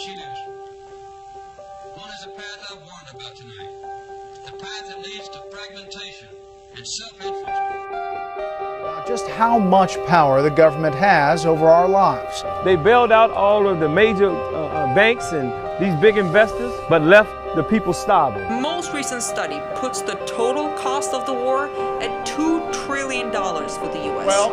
choose. One is the path I've warned about tonight. The path that leads to fragmentation and self-interest. Just how much power the government has over our lives. They bailed out all of the major banks and these big investors, but left the people starving. Most recent study puts the total cost of the war at $2 trillion for the U.S. Well,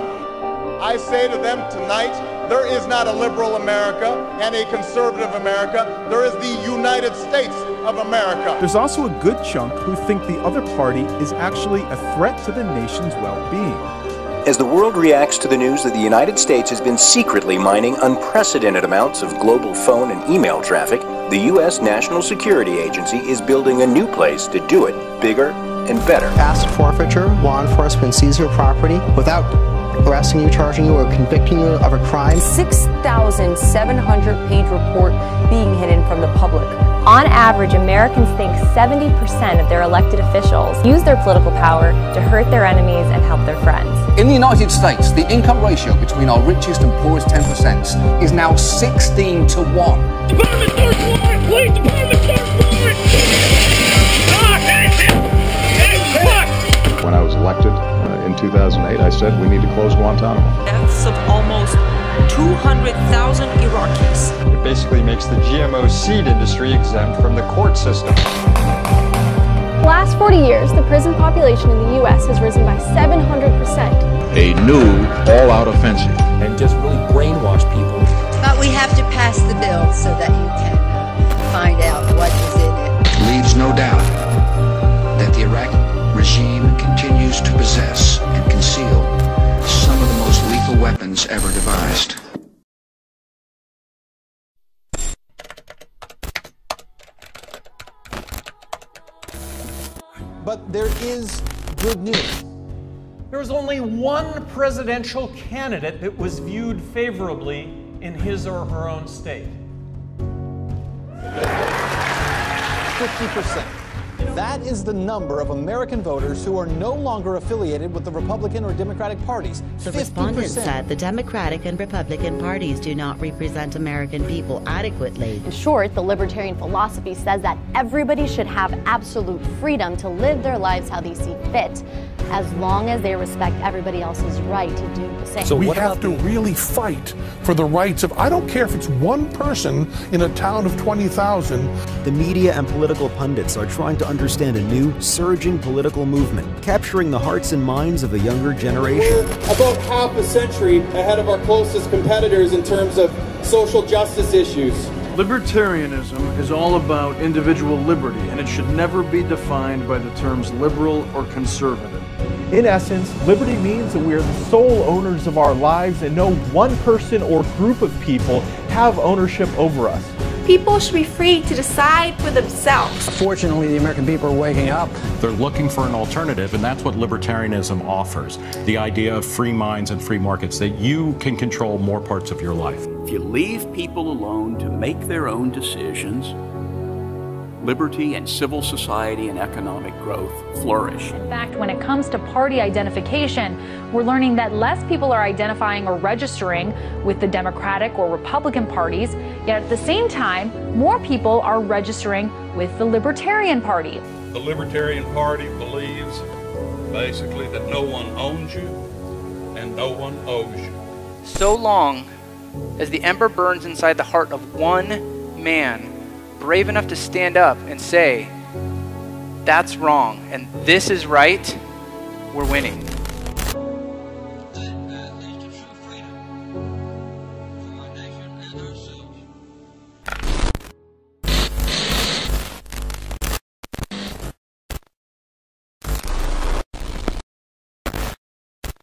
I say to them tonight, there is not a liberal America and a conservative America. There is the United States of America. There's also a good chunk who think the other party is actually a threat to the nation's well-being. As the world reacts to the news that the United States has been secretly mining unprecedented amounts of global phone and email traffic, the U.S. National Security Agency is building a new place to do it bigger and better. Past forfeiture, law enforcement seizes your property without arresting you, charging you, or convicting you of a crime. 6,700-page report being hidden from the public. On average, Americans think 70% of their elected officials use their political power to hurt their enemies and help their friends. In the United States, the income ratio between our richest and poorest 10% is now 16 to 1. Department search warrant! Please, department search warrant! When I was elected in 2008, I said we need to close Guantanamo. Deaths of almost 200,000 Iraqis. It basically makes the GMO seed industry exempt from the court system. The last 40 years, the prison population in the U.S. has risen by 700%. A new all-out offensive. And just really brainwash people. But we have to pass the bill so that you can find out what is in it. Leaves no doubt that the Iraqi regime continues to possess and conceal some of the most lethal weapons ever devised. But there is good news. There was only one presidential candidate that was viewed favorably in his or her own state. 50%. That is the number of American voters who are no longer affiliated with the Republican or Democratic parties. The respondent said the Democratic and Republican parties do not represent American people adequately. In short, the libertarian philosophy says that everybody should have absolute freedom to live their lives how they see fit, as long as they respect everybody else's right to do the same. So we have to really fight for the rights of, I don't care if it's one person in a town of 20,000. The media and political pundits are trying to understand a new, surging political movement, capturing the hearts and minds of a younger generation. We're about half a century ahead of our closest competitors in terms of social justice issues. Libertarianism is all about individual liberty, and it should never be defined by the terms liberal or conservative. In essence, liberty means that we are the sole owners of our lives and no one person or group of people have ownership over us. People should be free to decide for themselves. Fortunately, the American people are waking up. They're looking for an alternative, and that's what libertarianism offers. The idea of free minds and free markets, that you can control more parts of your life. If you leave people alone to make their own decisions, liberty and civil society and economic growth flourish. In fact, when it comes to party identification, we're learning that less people are identifying or registering with the Democratic or Republican parties, yet at the same time, more people are registering with the Libertarian Party. The Libertarian Party believes basically that no one owns you and no one owes you. So long as the ember burns inside the heart of one man, brave enough to stand up and say, that's wrong and this is right, we're winning.